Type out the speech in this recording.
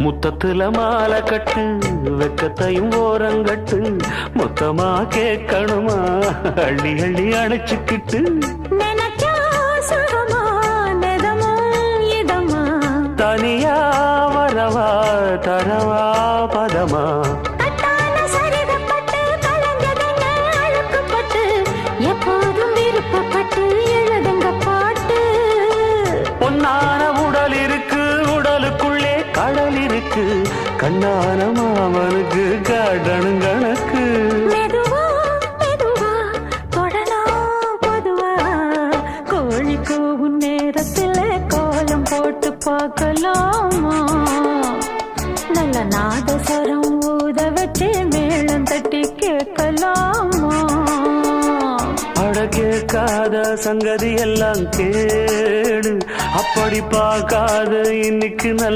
முத்தத்துல மாலை கட்டு வெக்கத்தையும் ஓரங்கட்டு மொத்தமா கேட்கணுமா அள்ளி அள்ளி அணைச்சுக்கிட்டு தனியா வரவா தரவா பதமா எப்போதும் விருப்பப்பட்டு எழுதுங்க பாட்டு பொன்னான உடல் இருக்கு உடலுக்குள்ளே கடல் இருக்கு கண்ணான மாமனுக்கு காடணும் கணக்கு மெதுவா மெதுவா தொடலாம் பொதுவா கோழி கூவும் நேரத்தில் கோலம் போட்டு பார்க்கலாமா நல்ல நாதஸ்வரம் ஊத வச்சு மேளம் தட்டி கேட்கலாமா அட கேட்காத சங்கதி எல்லாம் கேடு அப்படி பார்க்காத இன்னைக்கு நல்ல